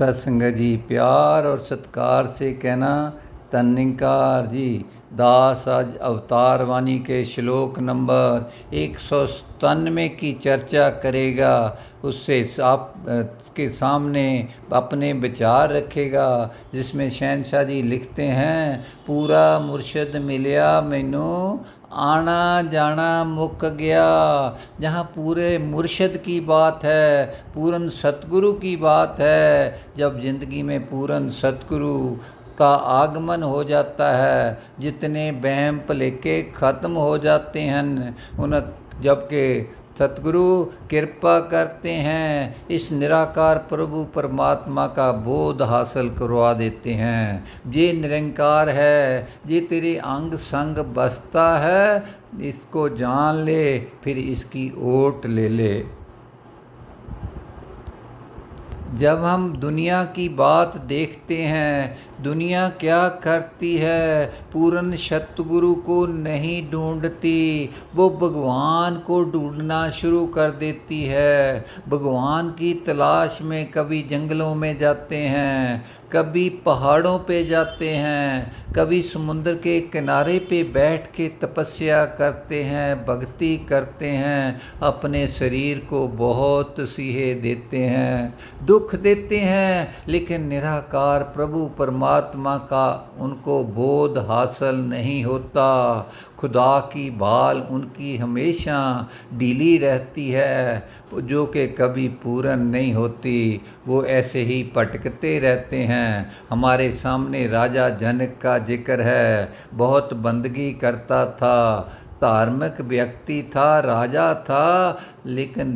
सत्संगत जी, प्यार और सत्कार से कहना तन्निकार जी। दास आज अवतार वाणी के श्लोक नंबर 197 की चर्चा करेगा। उससे आप के सामने अपने विचार रखेगा, जिसमें शहनशाह जी लिखते हैं, पूरा मुर्शद मिलिया मैनू आना जाना मुक गया। जहाँ पूरे मुर्शद की बात है, पूर्ण सतगुरु की बात है, जब ज़िंदगी में पूर्ण सतगुरु का आगमन हो जाता है, जितने वहम भलेखे ख़त्म हो जाते हैं उन, जबकि सतगुरु कृपा करते हैं, इस निराकार प्रभु परमात्मा का बोध हासिल करवा देते हैं। ये निरंकार है, ये तेरे अंग संग बसता है, इसको जान ले, फिर इसकी ओट ले ले। जब हम दुनिया की बात देखते हैं, दुनिया क्या करती है, पूर्ण सतगुरु को नहीं ढूंढती, वो भगवान को ढूंढना शुरू कर देती है। भगवान की तलाश में कभी जंगलों में जाते हैं, कभी पहाड़ों पे जाते हैं, कभी समुद्र के किनारे पे बैठ के तपस्या करते हैं, भक्ति करते हैं, अपने शरीर को बहुत सीहे देते हैं, दुख देते हैं, लेकिन निराकार प्रभु परमात्मा का उनको बोध हासिल नहीं होता। खुदा की भाल उनकी हमेशा ढीली रहती है, जो कि कभी पूर्ण नहीं होती। वो ऐसे ही भटकते रहते हैं। हमारे सामने राजा जनक का जिक्र है, बहुत बंदगी करता था, धार्मिक व्यक्ति था, राजा था, लेकिन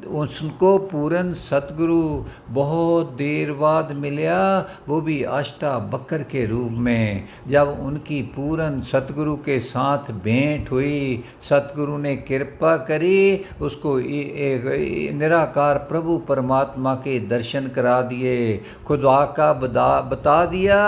उसको पूर्ण सतगुरु बहुत देर बाद मिला, वो भी अष्टावक्र के रूप में। जब उनकी पूर्ण सतगुरु के साथ भेंट हुई, सतगुरु ने कृपा करी, उसको निराकार प्रभु परमात्मा के दर्शन करा दिए, खुदा का बता दिया,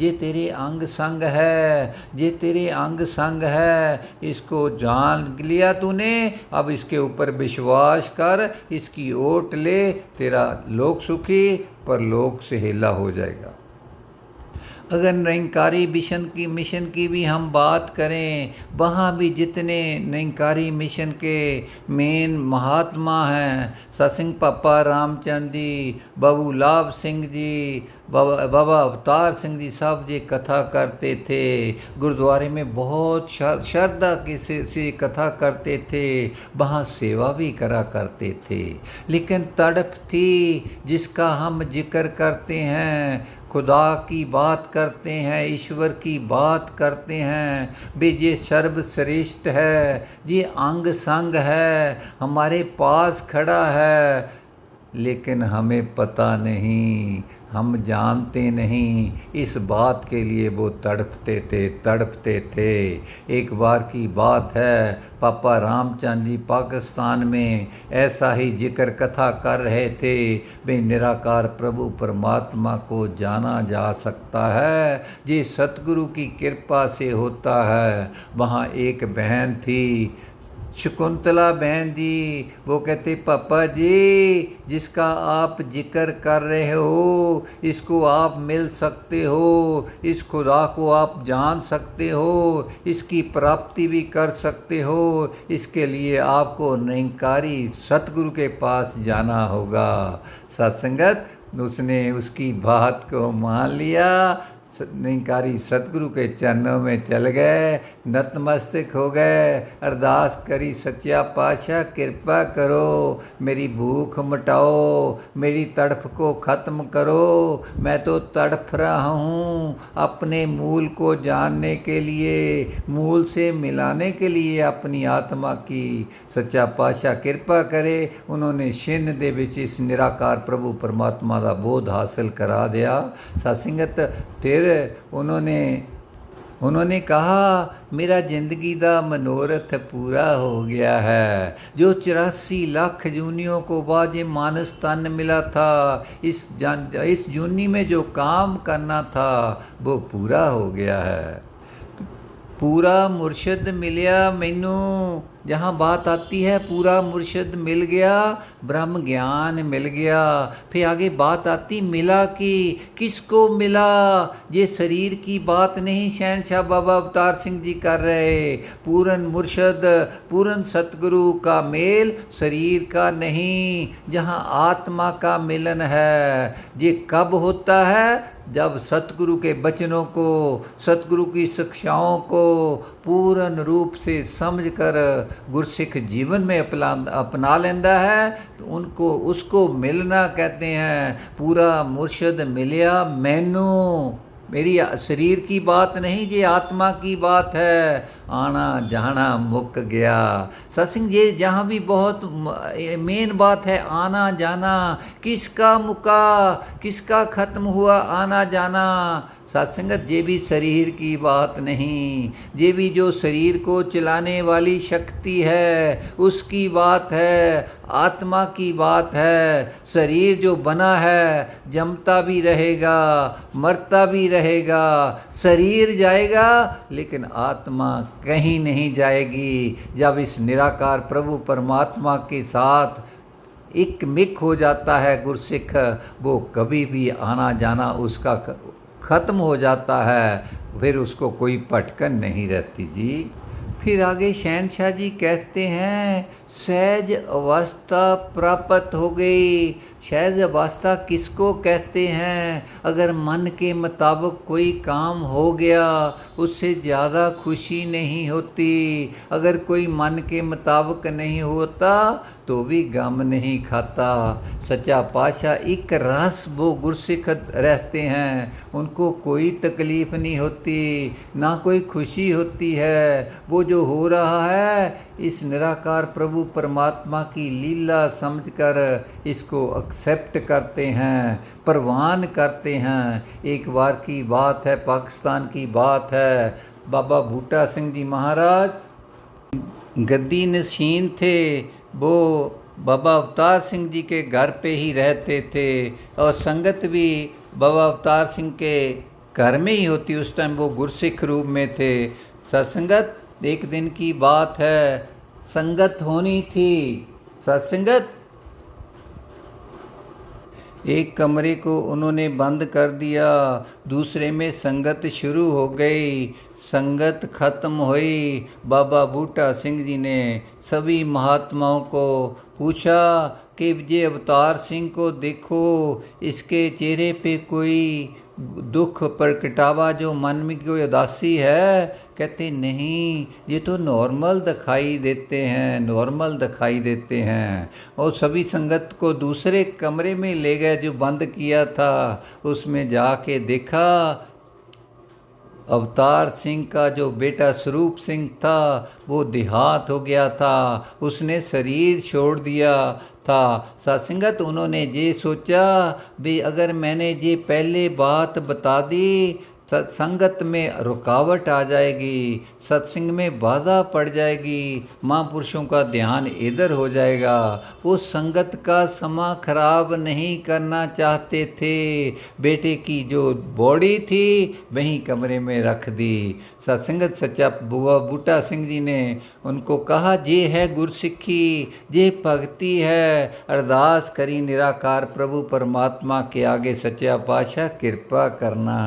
ये तेरे अंग संग है, ये तेरे अंग संग है, इसको जान लिया तूने, अब इसके ऊपर विश्वास कर, इसकी ओट ले, तेरा लोक सुखी पर लोक से हेला हो जाएगा। अगर निरंकारी मिशन की भी हम बात करें, वहाँ भी जितने निरंकारी मिशन के मेन महात्मा हैं, सत्संग पापा रामचंद जी, बाबू लाभ सिंह जी, बाबा अवतार सिंह जी, सब ये कथा करते थे। गुरुद्वारे में बहुत श्रद्धा से कथा करते थे, वहाँ सेवा भी करा करते थे। लेकिन तड़प थी, जिसका हम जिक्र करते हैं, खुदा की बात करते हैं, ईश्वर की बात करते हैं, वे ये सर्वश्रेष्ठ है, ये अंग संग है, हमारे पास खड़ा है, लेकिन हमें पता नहीं, हम जानते नहीं, इस बात के लिए वो तड़पते थे। एक बार की बात है, पापा रामचंद जी पाकिस्तान में ऐसा ही जिक्र कथा कर रहे थे, वे निराकार प्रभु परमात्मा को जाना जा सकता है, ये सतगुरु की कृपा से होता है। वहाँ एक बहन थी, शकुंतला बहन जी, वो कहते, पापा जी, जिसका आप जिक्र कर रहे हो, इसको आप मिल सकते हो, इस खुदा को आप जान सकते हो, इसकी प्राप्ति भी कर सकते हो, इसके लिए आपको निरंकारी सतगुरु के पास जाना होगा। सत्संगत, उसने उसकी बात को मान लिया, निरंकारी सतगुरु के चरणों में चल गए, नतमस्तक हो गए, अरदास करी, सच्चा पातशाह कृपा करो, मेरी भूख मिटाओ, मेरी तड़फ को ख़त्म करो, मैं तो तड़फ रहा हूँ अपने मूल को जानने के लिए, मूल से मिलाने के लिए अपनी आत्मा की। सच्चा पातशाह कृपा करे, उन्होंने छिन्न दे विच इस निराकार प्रभु परमात्मा का बोध हासिल करा दिया। सत्संगत, फिर उन्होंने कहा, मेरा जिंदगी का मनोरथ पूरा हो गया है, जो 84 लाख जूनियों को बाद ये मानस तन मिला था, इस जूनी में जो काम करना था वो पूरा हो गया है। पूरा मुर्शद मिलिया मैनू, जहाँ बात आती है पूरा मुर्शद मिल गया, ब्रह्म ज्ञान मिल गया, फिर आगे बात आती मिला कि किसको मिला। ये शरीर की बात नहीं शहनशाह बाबा अवतार सिंह जी कर रहे। पूरन मुर्शद पूरन सतगुरु का मेल शरीर का नहीं, जहाँ आत्मा का मिलन है। ये कब होता है? जब सतगुरु के वचनों को, सतगुरु की शिक्षाओं को पूर्ण रूप से समझकर गुरसिख जीवन में अपना लेंदा है, तो उनको उसको मिलना कहते हैं। पूरा मुर्शद मिलिया मैनू, मेरी शरीर की बात नहीं, ये आत्मा की बात है। आना जाना मुक गया। सत्संग ये जहाँ भी बहुत मेन बात है, आना जाना किसका मुका, किसका ख़त्म हुआ आना जाना। सत्संगत ये भी शरीर की बात नहीं, ये भी जो शरीर को चलाने वाली शक्ति है उसकी बात है, आत्मा की बात है। शरीर जो बना है जमता भी रहेगा, मरता भी रहेगा, शरीर जाएगा लेकिन आत्मा कहीं नहीं जाएगी। जब इस निराकार प्रभु परमात्मा के साथ एक मिक हो जाता है गुरसिख, वो कभी भी आना जाना उसका ख़त्म हो जाता है, फिर उसको कोई पटकन नहीं रहती जी। फिर आगे शहनशाह जी कहते हैं सहज अवस्था प्राप्त हो गई। सहज अवस्था किसको कहते हैं? अगर मन के मुताबिक कोई काम हो गया उससे ज़्यादा खुशी नहीं होती। अगर कोई मन के मुताबिक नहीं होता तो भी गम नहीं खाता। सच्चा पातशाह एक रस वो गुरसिख रहते हैं, उनको कोई तकलीफ़ नहीं होती, ना कोई खुशी होती है। वो जो हो रहा है इस निराकार प्रभु परमात्मा की लीला समझकर इसको एक्सेप्ट करते हैं, प्रवान करते हैं। एक बार की बात है, पाकिस्तान की बात है, बाबा बूटा सिंह जी महाराज गद्दी नशीन थे। वो बाबा अवतार सिंह जी के घर पे ही रहते थे और संगत भी बाबा अवतार सिंह के घर में ही होती। उस टाइम वो गुरसिख रूप में थे। सत्संगत एक दिन की बात है, संगत होनी थी। सत्संगत एक कमरे को उन्होंने बंद कर दिया, दूसरे में संगत शुरू हो गई। संगत खत्म हुई। बाबा बूटा सिंह जी ने सभी महात्माओं को पूछा कि ये अवतार सिंह को देखो, इसके चेहरे पे कोई दुख प्रगटावा, जो मन में कोई उदासी है? कहते नहीं, ये तो नॉर्मल दिखाई देते हैं, नॉर्मल दिखाई देते हैं। और सभी संगत को दूसरे कमरे में ले गए जो बंद किया था। उसमें जाके देखा अवतार सिंह का जो बेटा स्वरूप सिंह था वो देहात हो गया था, उसने शरीर छोड़ दिया था। सत्संगत उन्होंने ये सोचा भी अगर मैंने ये पहले बात बता दी सत्संगत में रुकावट आ जाएगी, सत्संग में बाधा पड़ जाएगी, महापुरुषों का ध्यान इधर हो जाएगा। वो संगत का समा खराब नहीं करना चाहते थे। बेटे की जो बॉडी थी वहीं कमरे में रख दी। सत्संगत सच्चा बुआ बूटा सिंह जी ने उनको कहा ये है गुरसिक्खी, ये भक्ति है। अरदास करी निराकार प्रभु परमात्मा के आगे सच्चा पातशाह कृपा करना।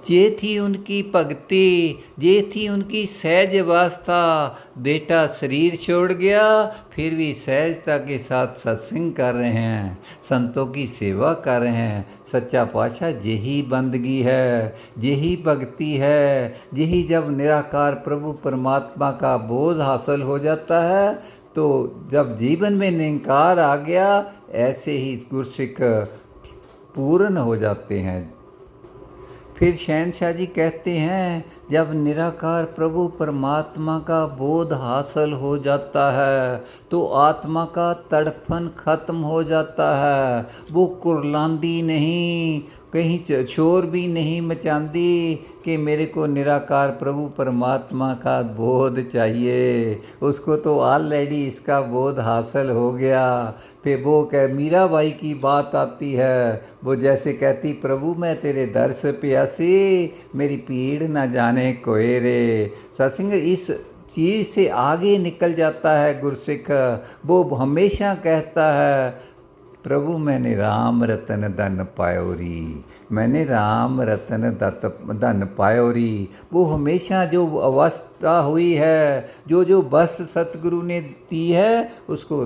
ये थी उनकी भक्ति, ये थी उनकी सहज अवस्था। बेटा शरीर छोड़ गया फिर भी सहजता के साथ सत्संग कर रहे हैं, संतों की सेवा कर रहे हैं। सच्चा पातशाह यही बंदगी है, यही भक्ति है। यही जब निराकार प्रभु परमात्मा का बोध हासिल हो जाता है तो जब जीवन में निंकार आ गया ऐसे ही गुरसिख पूर्ण हो जाते हैं। फिर शहनशाह जी कहते हैं जब निराकार प्रभु परमात्मा का बोध हासिल हो जाता है तो आत्मा का तड़फन खत्म हो जाता है। वो कुरलांदी नहीं, कहीं शोर भी नहीं मचांदी कि मेरे को निराकार प्रभु परमात्मा का बोध चाहिए। उसको तो ऑलरेडी इसका बोध हासिल हो गया। फिर वो मीराबाई की बात आती है, वो जैसे कहती प्रभु मैं तेरे दर से प्यासी, मेरी पीड़ न जाने कोई रे। सत्संग इस चीज़ से आगे निकल जाता है गुरसिख। वो हमेशा कहता है, प्रभु मैंने राम रतन धन पायोरी, मैंने राम रतन धन पायोरी। वो हमेशा जो अवस्था हुई है, जो बस सतगुरु ने दी है, उसको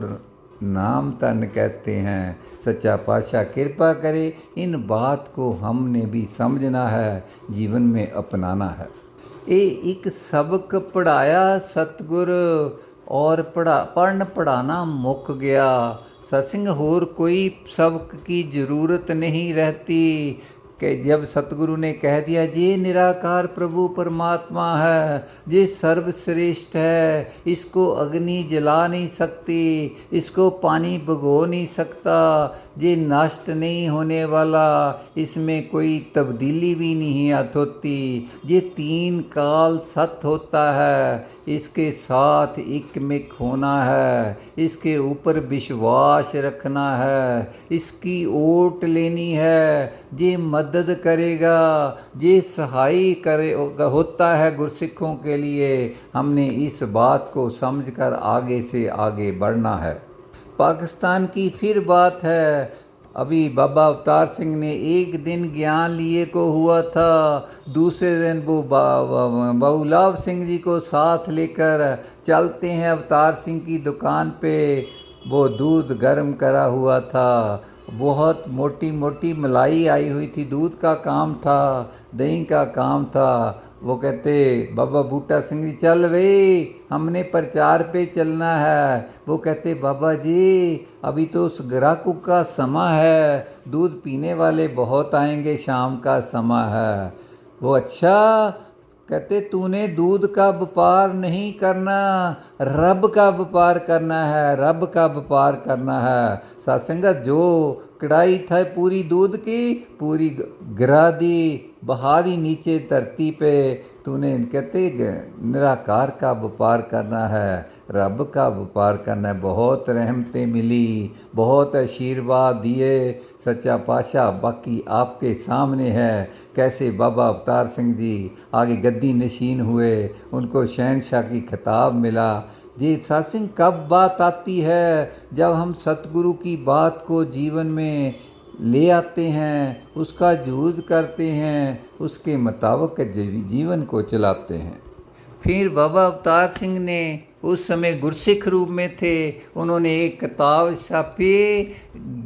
नाम तन कहते हैं। सच्चा पातशाह कृपा करे, इन बात को हमने भी समझना है, जीवन में अपनाना है। ये एक सबक पढ़ाया सतगुर, और पढ़ाना मुक गया। सत्संग होर कोई सबक की ज़रूरत नहीं रहती, कि जब सतगुरु ने कह दिया ये निराकार प्रभु परमात्मा है, ये सर्वश्रेष्ठ है, इसको अग्नि जला नहीं सकती, इसको पानी भिगो नहीं सकता, ये नष्ट नहीं होने वाला, इसमें कोई तब्दीली भी नहीं होती, ये 3 काल सत होता है, इसके साथ एकमिक होना है, इसके ऊपर विश्वास रखना है, इसकी ओट लेनी है, ये मदद करेगा, ये सहाय करे होता है गुरसिखों के लिए। हमने इस बात को समझकर आगे से आगे बढ़ना है। पाकिस्तान की फिर बात है। अभी बाबा अवतार सिंह ने एक दिन ज्ञान लिए को हुआ था, दूसरे दिन वो बाबूलाल सिंह जी को साथ लेकर चलते हैं अवतार सिंह की दुकान पे। वो दूध गर्म करा हुआ था, बहुत मोटी मोटी मलाई आई हुई थी, दूध का काम था, दही का काम था। वो कहते बाबा बूटा सिंह जी चल भाई, हमने प्रचार पे चलना है। वो कहते बाबा जी अभी तो उस ग्राहकों का समय है, दूध पीने वाले बहुत आएंगे, शाम का समय है। वो अच्छा, कहते तूने दूध का व्यापार नहीं करना, रब का व्यापार करना है, रब का व्यापार करना है। सत्संगत जो कढ़ाई था पूरी दूध की, पूरी गिरा दी, बहा दी नीचे धरती पे। तूने कहते निराकार का व्यापार करना है, रब का व्यापार करना है। बहुत रहमतें मिली, बहुत आशीर्वाद दिए सच्चा पातशाह। बाकी आपके सामने है कैसे बाबा अवतार सिंह जी आगे गद्दी नशीन हुए, उनको शहनशाह की खिताब मिला। ये सत्संग कब बात आती है, जब हम सतगुरु की बात को जीवन में ले आते हैं, उसका यूज़ करते हैं, उसके मुताबिक जीवन को चलाते हैं। फिर बाबा अवतार सिंह ने उस समय गुरसिख रूप में थे, उन्होंने एक किताब छापी,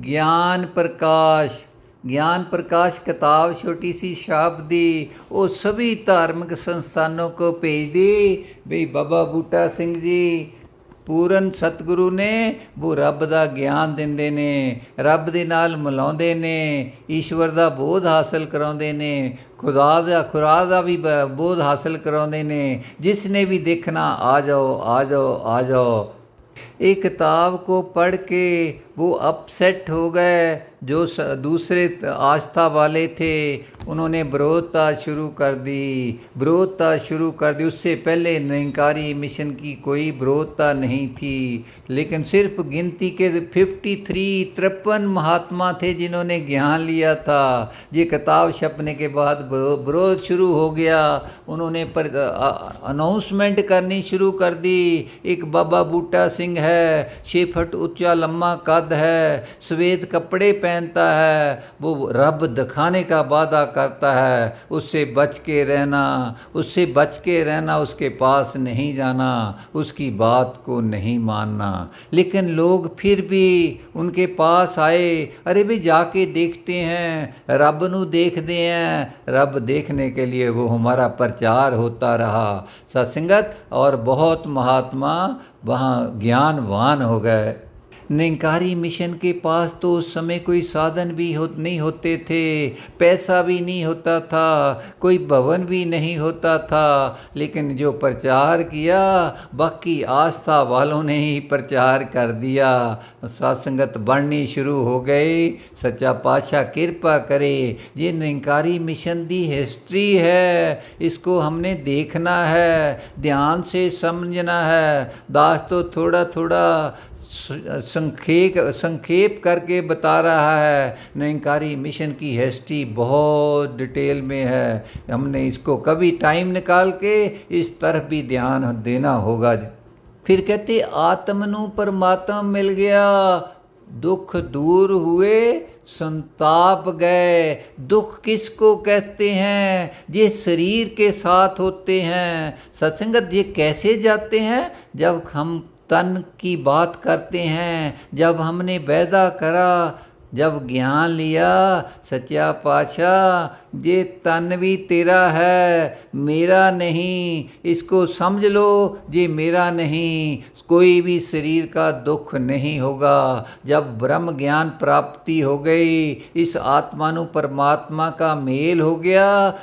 ज्ञान प्रकाश। ज्ञान प्रकाश किताब छोटी सी छाप दी, वो सभी धार्मिक संस्थानों को भेज दी। भाई बाबा बूटा सिंह जी पूਰਨ सतगुरु ने वो रब ਦਾ ਗਿਆਨ ਦਿੰਦੇ ਨੇ, ਰੱਬ ਦੇ ਨਾਲ ਮਿਲਾਉਂਦੇ ਨੇ, ਈਸ਼ਵਰ ਦਾ ਬੋਧ ਹਾਸਲ ਕਰਾਉਂਦੇ ਨੇ, खुदा ਦਾ ਵੀ ਬੋਧ ਹਾਸਲ ਕਰਾਉਂਦੇ ਨੇ। जिसने भी देखना आ जाओ आ जाओ आ जाओ। एक किताब को पढ़ के वो अपसेट हो गए। जो दूसरे आस्था वाले थे उन्होंने विरोधता शुरू कर दी, विरोधता शुरू कर दी। उससे पहले निरंकारी मिशन की कोई विरोधता नहीं थी, लेकिन सिर्फ गिनती के 53 महात्मा थे जिन्होंने ज्ञान लिया था। ये किताब छपने के बाद विरोध शुरू हो गया। उन्होंने अनाउंसमेंट करनी शुरू कर दी। एक बाबा बूटा सिंह है, 6 फुट ऊंचा लम्बा कद है, सफ़ेद कपड़े पहनता है, वो रब दिखाने का वादा करता है। उससे बच के रहना, उससे बच के रहना, उसके पास नहीं जाना, उसकी बात को नहीं मानना। लेकिन लोग फिर भी उनके पास आए, अरे भाई जाके देखते हैं, रब नू देखते हैं। रब देखने के लिए वो हमारा प्रचार होता रहा सत्संगत, और बहुत महात्मा वहाँ ज्ञानवान हो गए। निरंकारी मिशन के पास तो उस समय कोई साधन भी नहीं होते थे, पैसा भी नहीं होता था, कोई भवन भी नहीं होता था। लेकिन जो प्रचार किया, बाकी आस्था वालों ने ही प्रचार कर दिया। सत्संगत बढ़नी शुरू हो गई। सच्चा पातशाह कृपा करे। ये निरंकारी मिशन दी हिस्ट्री है, इसको हमने देखना है, ध्यान से समझना है। दास तो थोड़ा थोड़ा संक्षेप करके बता रहा है। निरंकारी मिशन की हिस्ट्री बहुत डिटेल में है, हमने इसको कभी टाइम निकाल के इस तरफ भी ध्यान देना होगा। फिर कहते आत्मनु परमात्मा मिल गया, दुख दूर हुए संताप गए। दुख किसको कहते हैं? ये शरीर के साथ होते हैं। सत्संगत ये कैसे जाते हैं? जब हम तन की बात करते हैं, जब हमने वादा करा, जब ज्ञान लिया, सच्चा पातशाह ये तन भी तेरा है, मेरा नहीं, इसको समझ लो, ये मेरा नहीं, कोई भी शरीर का दुख नहीं होगा। जब ब्रह्म ज्ञान प्राप्ति हो गई, इस आत्मानु परमात्मा का मेल हो गया,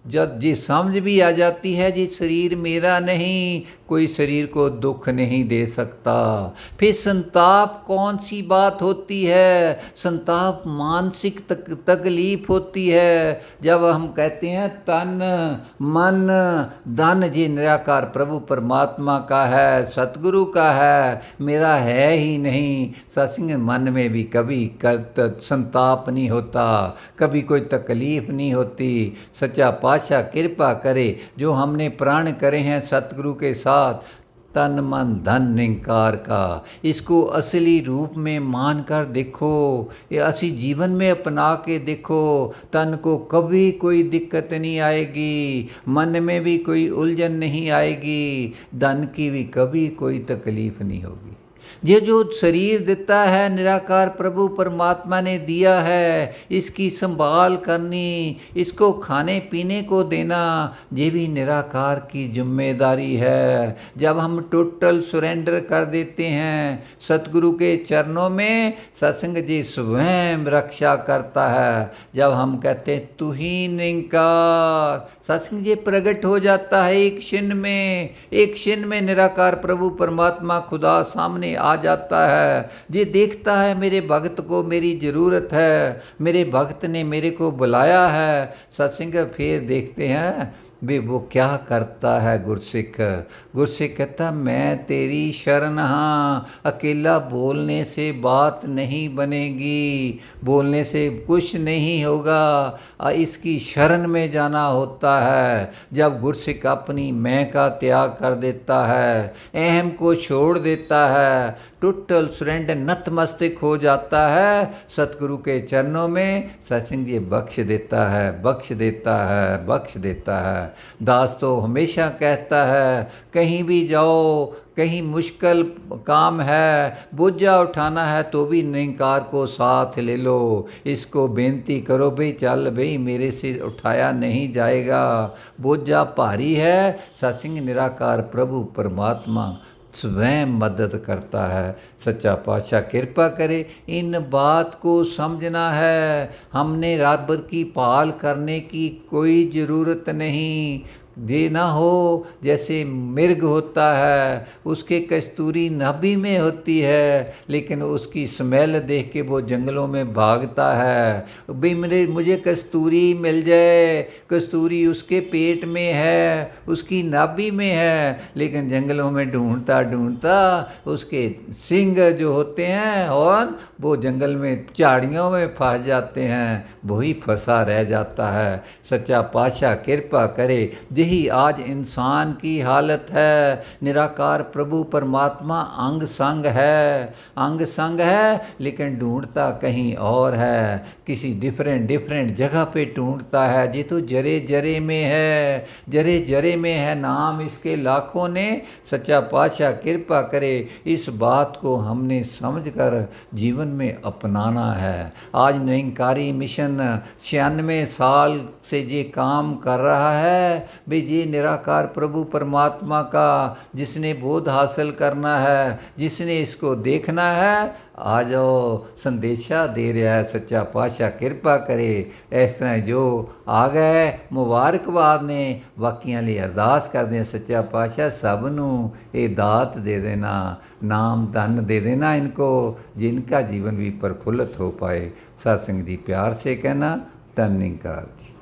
जब ये समझ भी आ जाती है जी शरीर मेरा नहीं, कोई शरीर को दुख नहीं दे सकता। फिर संताप कौन सी बात होती है? संताप मानसिक तकलीफ होती है। जब हम कहते हैं तन मन धन ये निराकार प्रभु परमात्मा का है, सतगुरु का है, मेरा है ही नहीं। सत्संग मन में भी कभी संताप नहीं होता, कभी कोई तकलीफ नहीं होती। सच्चा पातशाह कृपा करे, जो हमने प्राण करे हैं सतगुरु के साथ, तन मन धन निरंकार का, इसको असली रूप में मान कर देखो, ये असली जीवन में अपना के देखो। तन को कभी कोई दिक्कत नहीं आएगी, मन में भी कोई उलझन नहीं आएगी, धन की भी कभी कोई तकलीफ नहीं होगी। ये जो शरीर देता है निराकार प्रभु परमात्मा ने दिया है, इसकी संभाल करनी, इसको खाने पीने को देना, ये भी निराकार की जिम्मेदारी है। जब हम टोटल सरेंडर कर देते हैं सतगुरु के चरणों में, सत्संग जी स्वयं रक्षा करता है। जब हम कहते हैं तू ही निरंकार, सत्संग जी प्रकट हो जाता है एक क्षण में, एक क्षण में निराकार प्रभु परमात्मा खुदा सामने आ जाता है। ये देखता है मेरे भक्त को मेरी ज़रूरत है, मेरे भक्त ने मेरे को बुलाया है। सत्संग फिर देखते हैं भी वो क्या करता है। गुरसिख कहता मैं तेरी शरण हाँ, अकेला बोलने से बात नहीं बनेगी, बोलने से कुछ नहीं होगा, इसकी शरण में जाना होता है। जब गुरसिख अपनी मैं का त्याग कर देता है, अहम को छोड़ देता है, टोटल सरेंडर नतमस्तक हो जाता है सतगुरु के चरणों में, सत्संग जी बख्श देता है, बख्श देता है, बख्श देता है। दास तो हमेशा कहता है कहीं भी जाओ, कहीं मुश्किल काम है, बोझा उठाना है तो भी निरंकार को साथ ले लो, इसको बेनती करो भाई चल भाई मेरे से उठाया नहीं जाएगा, बोझा भारी है। सत्संग निराकार प्रभु परमात्मा स्वयं मदद करता है। सच्चा पातशाह कृपा करे, इन बात को समझना है। हमने रात भर की पाल करने की कोई ज़रूरत नहीं। ये ना हो जैसे मिर्ग होता है, उसके कस्तूरी नाभि में होती है, लेकिन उसकी स्मेल देख के वो जंगलों में भागता है। भाई मुझे कस्तूरी मिल जाए, कस्तूरी उसके पेट में है, उसकी नाभि में है, लेकिन जंगलों में ढूंढता ढूंढता उसके सिंग जो होते हैं और वो जंगल में झाड़ियों में फंस जाते हैं, वही फंसा रह जाता है। सच्चा पातशाह कृपा करे, यही आज इंसान की हालत है। निराकार प्रभु परमात्मा अंग संग है, अंग संग है, लेकिन ढूंढता कहीं और है, किसी डिफरेंट जगह पे ढूंढता है। ये तो जरे जरे में है, जरे जरे में है, नाम इसके लाखों ने। सच्चा पातशाह कृपा करे, इस बात को हमने समझकर जीवन में अपनाना है। आज निरंकारी मिशन 96 साल से ये काम कर रहा है। भाई ये निराकार प्रभु परमात्मा का जिसने बोध हासिल करना है, जिसने इसको देखना है, आ जाओ, संदेशा दे रहा है। सच्चा पातशाह कृपा करे, इस तरह जो आ गए मुबारकबाद ने, बाकियां लिए अरदास करते हैं सच्चा पातशाह सब नू ये दात दे देना, नाम धन दे देना इनको, जिनका जीवन भी प्रफुल्लित हो पाए। सत्संग जी प्यार से कहना, धन निरंकार जी।